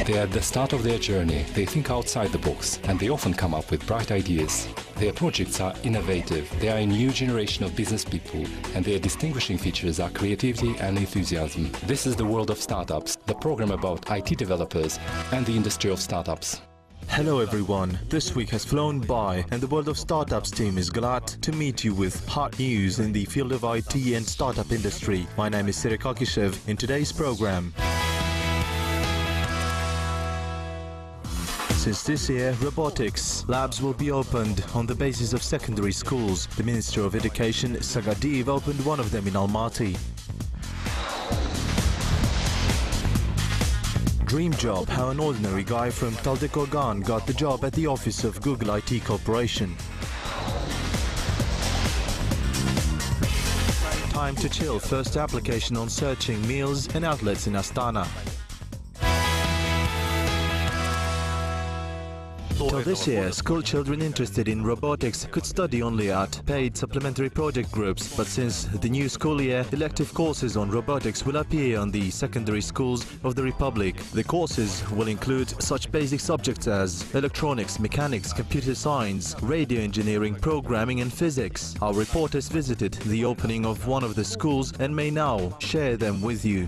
They are at the start of their journey, they think outside the box, and they often come up with bright ideas. Their projects are innovative, they are a new generation of business people, and their distinguishing features are creativity and enthusiasm. This is the world of startups, the program about IT developers and the industry of startups. Hello everyone, this week has flown by and the World of Startups team is glad to meet you with hot news in the field of IT and startup industry. My name is Sagadiyev. In today's program, since this year, robotics labs will be opened on the basis of secondary schools. The Minister of Education, Sagadiyev, opened one of them in Almaty. Dream job, how an ordinary guy from Taldykorgan got the job at the office of Google IT Corporation. Timetochill, first application on searching meals and outlets in Astana. Till this year, school children interested in robotics could study only at paid supplementary project groups, but since the new school year, elective courses on robotics will appear on the secondary schools of the Republic. The courses will include such basic subjects as electronics, mechanics, computer science, radio engineering, programming and physics. Our reporters visited the opening of one of the schools and may now share them with you.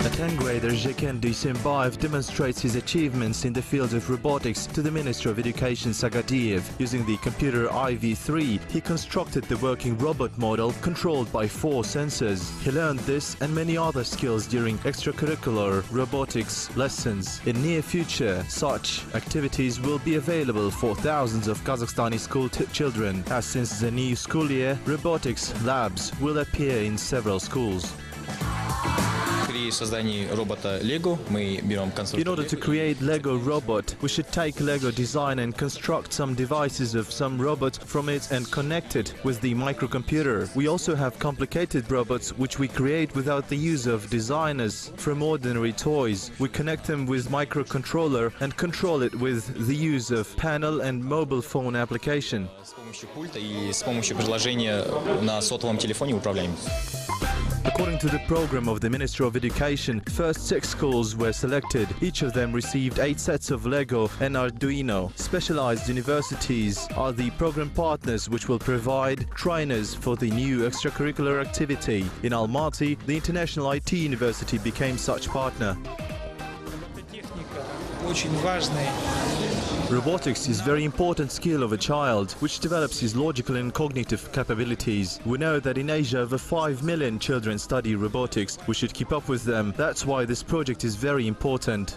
A 10th grader Jibek Simbaev demonstrates his achievements in the field of robotics to the Minister of Education Sagadiyev. Using the computer IV3, he constructed the working robot model controlled by 4 sensors. He learned this and many other skills during extracurricular robotics lessons. In near future, such activities will be available for thousands of Kazakhstani school children, as since the new school year, robotics labs will appear in several schools. In order to create Lego robot, we should take Lego design and construct some devices of some robot from it and connect it with the microcomputer. We also have complicated robots which we create without the use of designers from ordinary toys. We connect them with microcontroller and control it with the use of panel and mobile phone application. According to the program of the Minister of Education, first 6 schools were selected. Each of them received 8 sets of Lego and Arduino. Specialized universities are the program partners which will provide trainers for the new extracurricular activity. In Almaty, the International IT University became such partner. Robotics is a very important skill of a child, which develops his logical and cognitive capabilities. We know that in Asia over 5 million children study robotics. We should keep up with them. That's why this project is very important.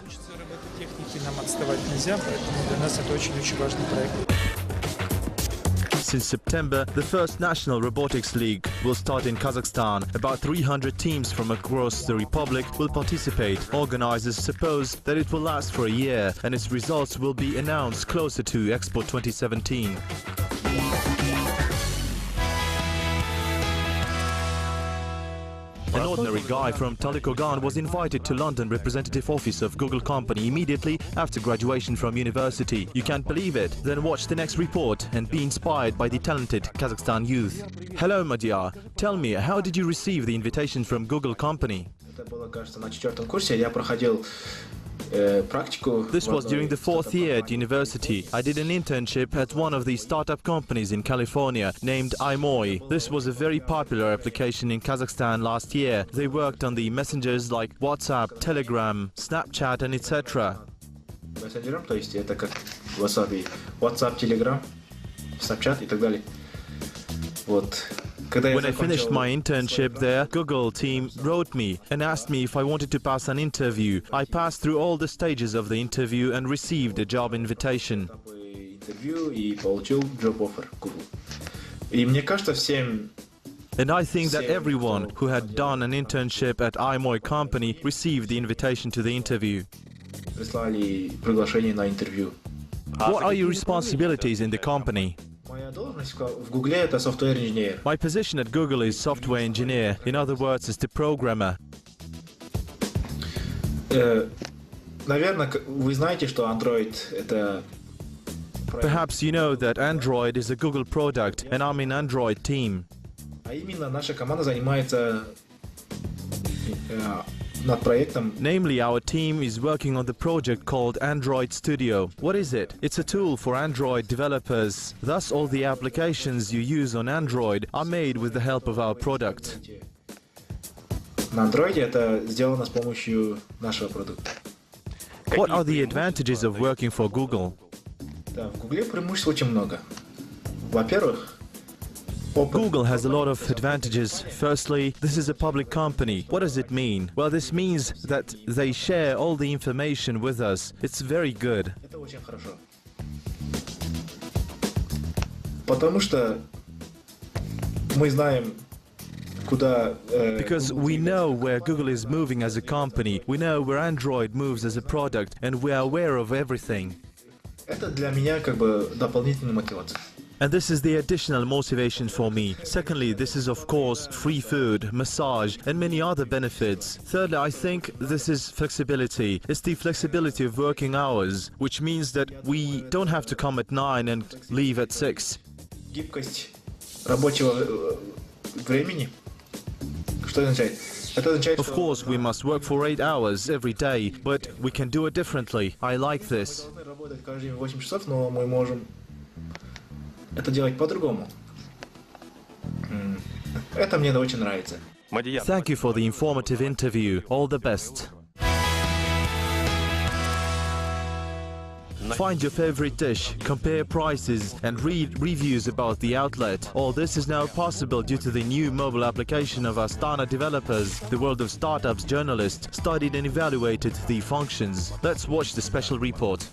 Since September, the first National Robotics League will start in Kazakhstan. About 300 teams from across the Republic will participate. Organizers suppose that it will last for a year and its results will be announced closer to Expo 2017. An ordinary guy from Taldykorgan was invited to London representative office of Google company immediately after graduation from university. You can't believe it? Then watch the next report and be inspired by the talented Kazakhstan youth. Hello, Madhya. Tell me, how did you receive the invitation from Google company? This was during the 4th year at university. I did an internship at one of the startup companies in California named Almaty. This was a very popular application in Kazakhstan last year. They worked on the messengers like WhatsApp, Telegram, Snapchat and etc. Мессенджером, то есть это как WhatsApp, WhatsApp, Telegram, Snapchat и так далее. Вот. When I finished my internship there, Google team wrote me and asked me if I wanted to pass an interview. I passed through all the stages of the interview and received a job invitation. And I think that everyone who had done an internship at Almaty company received the invitation to the interview. What are your responsibilities in the company? My position at Google is software engineer, in other words, is the programmer. Perhaps you know that Android is a Google product and I'm in Android team. над проектом. Namely, our team is working on the project called Android Studio. What is it? It's a tool for Android developers. Thus, all the applications you use on Android are made with the help of our product. На Android это сделано с помощью нашего продукта. What are the advantages of working for Google? Да, в Гугле преимуществ очень много. Во-первых, Google has a lot of advantages. Firstly, this is a public company. What does it mean? Well, this means that they share all the information with us. It's very good. это очень хорошо. Потому что мы знаем, куда... Because we know where Google is moving as a company, we know where Android moves as a product, and we are aware of everything. Это для меня как бы дополнительная мотивация. And this is the additional motivation for me. Secondly, this is of course free food, massage and many other benefits. Thirdly, I think this is flexibility. It's the flexibility of working hours, which means that we don't have to come at 9 and leave at 6. Гибкость рабочего времени. Что это означает? Это означает, Of course, we must work for 8 hours every day, but we can do it differently. I like this. Мы должны работать каждый день 8 часов, но мы можем это делать по-другому. Это мне очень нравится. Thank you for the informative interview. All the best. Find your favorite dish, compare prices and read reviews about the outlet. All this is now possible due to the new mobile application of Astana developers. The World of Startups journalist studied and evaluated the functions. Let's watch the special report.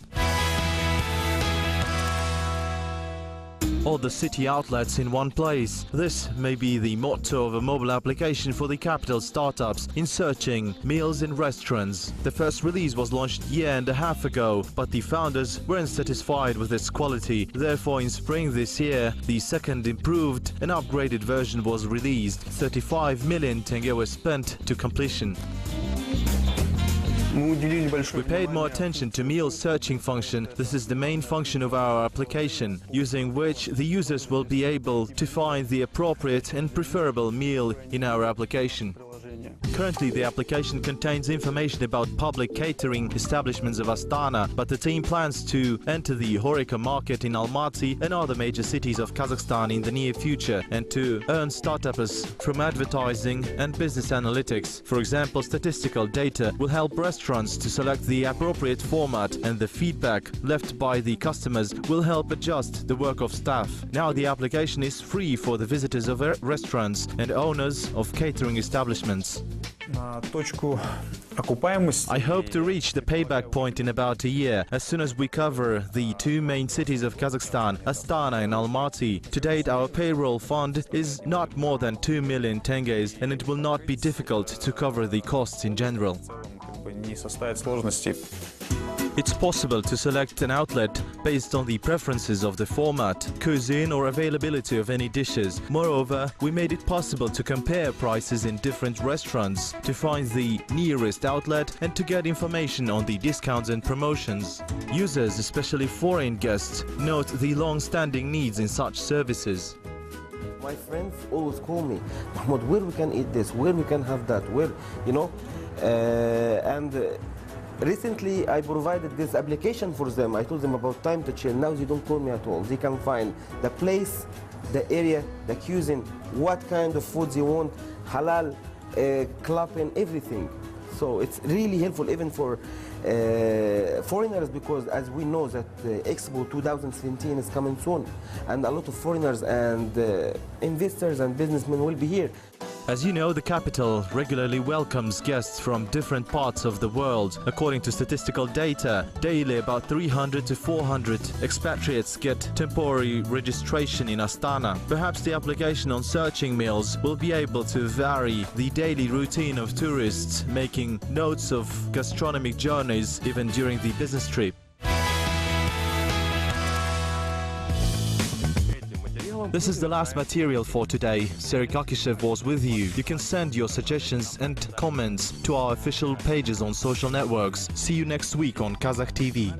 All the city outlets in one place. This may be the motto of a mobile application for the capital startups in searching meals in restaurants. The first release was launched a year and a half ago, but the founders weren't satisfied with its quality. Therefore, in spring this year, the second improved and upgraded version was released. 35 million tenge were spent to completion. We paid more attention to meal searching function. This is the main function of our application, using which the users will be able to find the appropriate and preferable meal in our application. Currently, the application contains information about public catering establishments of Astana, but the team plans to enter the HoReCa market in Almaty and other major cities of Kazakhstan in the near future and to earn startups from advertising and business analytics. For example, statistical data will help restaurants to select the appropriate format, and the feedback left by the customers will help adjust the work of staff. Now the application is free for the visitors of restaurants and owners of catering establishments. I hope to reach the payback point in about a year, as soon as we cover the two main cities of Kazakhstan, Astana and Almaty. To date, our payroll fund is not more than 2 million tenges, and it will not be difficult to cover the costs in general. It's possible to select an outlet based on the preferences of the format, cuisine or availability of any dishes. Moreover, we made it possible to compare prices in different restaurants, to find the nearest outlet and to get information on the discounts and promotions. Users, especially foreign guests, note the long-standing needs in such services. My friends always call me, Mahmoud, where we can eat this, where we can have that, where, you know, recently, I provided this application for them. I told them about Timetochill. Now they don't call me at all. They can find the place, the area, the cuisine, what kind of food they want, halal, club and everything. So it's really helpful even for foreigners, because as we know that Expo 2017 is coming soon, and a lot of foreigners and investors and businessmen will be here. As you know, the capital regularly welcomes guests from different parts of the world. According to statistical data, daily about 300 to 400 expatriates get temporary registration in Astana. Perhaps the application on searching meals will be able to vary the daily routine of tourists, making notes of gastronomic journeys even during the business trip. This is the last material for today. Sagadiyev was with you. You can send your suggestions and comments to our official pages on social networks. See you next week on Kazakh TV.